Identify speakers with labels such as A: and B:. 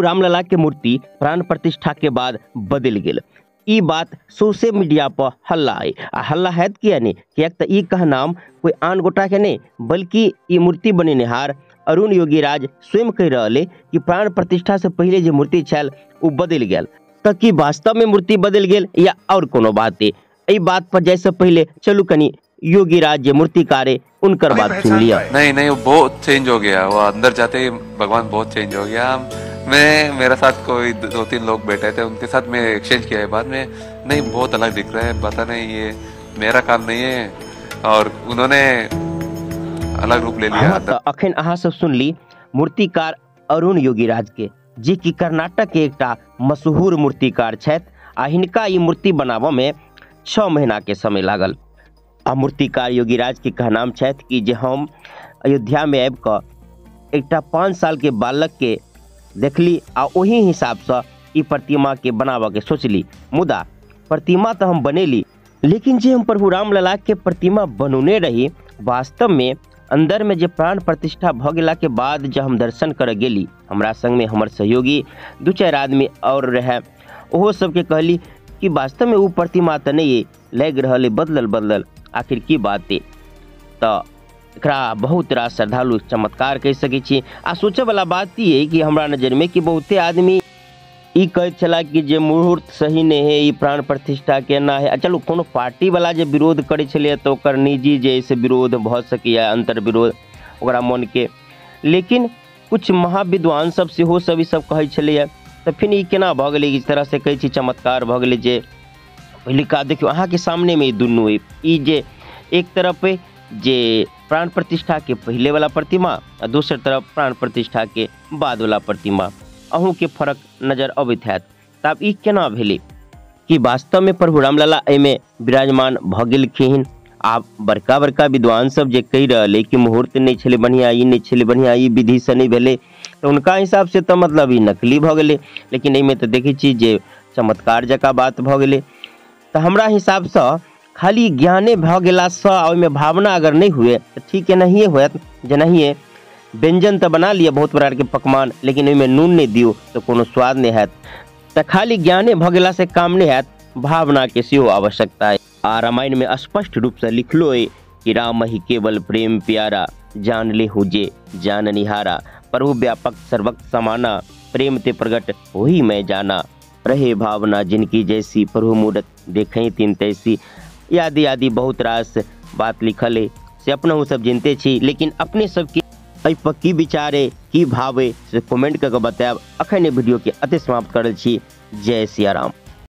A: रामलला के मूर्ति प्राण प्रतिष्ठा के बाद बदल गेल। ई बात सोशल मीडिया पर हल्ला है। हल्ला है किया नहीं कि एक ई कहनाम कोई आन गोटा के नहीं, बल्कि ई मूर्ति बनेनिहार अरुण योगीराज स्वयं कह रहे कि प्राण प्रतिष्ठा से पहले जो मूर्ति छल वो बदल गेल। तो कि वास्तव में मूर्ति बदल गेल या और कोनो बात है? ई बात पर जैसे पहले चलू कनी योगीराज जो मूर्तिकार है उनकर बात सुन लिया।
B: नहीं वो बहुत चेंज हो गया। वो अंदर जाते ही भगवान बहुत चेंज हो गया। मेरे साथ कोई 2-3 लोग बैठे थे, उनके साथ मैं एक्सचेंज किया है बाद में। नहीं बहुत अलग दिख रहा है, पता नहीं ये मेरा काम नहीं है और उन्होंने अलग रूप ले लिया।
A: तो अखन अहाँ सब सुन ली मूर्तिकार अरुण योगीराज के, जे कि कर्नाटक के एकटा मशहूर मूर्तिकार छथि आ हिनका ई मूर्ति बनाबऽ में 6 महीना के समय लागल। आ मूर्तिकार योगीराज के कहनाम छथि कि जे हम अयोध्या में आबि कऽ एकटा 5 साल के बालक के देखली आ वही हिसाब से ई प्रतिमा के बनाबऽ के सोचली। मुदा प्रतिमा तो हम बनेली, लेकिन जे हम प्रभु रामलला के प्रतिमा बनौने रही, वास्तव में अंदर में जे प्राण प्रतिष्ठा भ गेला के बाद जब हम दर्शन कर गेली, हमरा संग में हमर सहयोगी 2-4 आदमी और रहे, ओहो सबके कहली कि वास्तव में वो प्रतिमा तो नहीं लग रहा है, बदलल आखिर की बात है। तो एकरा बहुत रास श्रद्धालु चमत्कार कह सकै छी। आ सोचे वाला बात ये है कि हमरा नजर में कि बहुते आदमी ई कहत छला कि जे मुहूर्त सही नहीं है, ई प्राण प्रतिष्ठा केना है। चलो कोनो पार्टी वाला जे विरोध करे छले तो ओकर निजी जे से विरोध भ सकैया, अंतर विरोध ओकरा मन के, लेकिन कुछ महाविद्वान सब सेहो सब ई सब कहै छले। तो फिर ई केना भ गेलै? इस तरह से कहै छी चमत्कार भ गेलै जे पहिलका देखियो अहाँ के सामने में ई दुनू है। ई जे एक तरफ है जे प्राण प्रतिष्ठा के पहले वाला प्रतिमा और दूसरी तरफ प्राण प्रतिष्ठा के बाद वाला प्रतिमा, अहूँ के फर्क नजर अबैत हैत। तब ई केना भेलै कि वास्तव में प्रभु रामलला एमे विराजमान भ गेलखिन। आब बड़का विद्वान सब जे कहि रहले कि मुहूर्त नहीं छले बढ़िया, ई नहीं छले बढ़िया, ई विधि से नहीं भेले, तो उनका हिसाब से तो मतलब ई नकली भ गेलै। लेकिन एमे तो देखै छी जे चमत्कार जका बात भ गेलै। तो हमरा हिसाब से खाली ज्ञाने भ गेला से ओहिमे भावना अगर नहीं हुए तो ठीक है नहीं होत। जेनाहिए व्यंजन तो बना लिया बहुत प्रकार के पकवान, लेकिन ओहिमे नून नहीं दियो तो कोनो स्वाद नहीं हैत। तो खाली ज्ञाने भ गेला से काम नहीं हैत, भावना के सेहो आवश्यकता है। आ रामायण में स्पष्ट रूप से लिखलो है कि राम ही केवल प्रेम प्यारा, जान ले हुजे जान निहारा, प्रभु व्यापक सर्वक्त समाना, प्रेम ते प्रगट वही मैं जाना, रहे भावना जिनकी जैसी, प्रभु मूरत देखें तीन तैसी। आदि बहुत रास बात लिखल है से अपना सब जानते छी, लेकिन अपने सबके पर की विचारे की भावे से कमेंट करके बताएब। अखन वीडियो के अति समाप्त करल छी। जय सिया राम।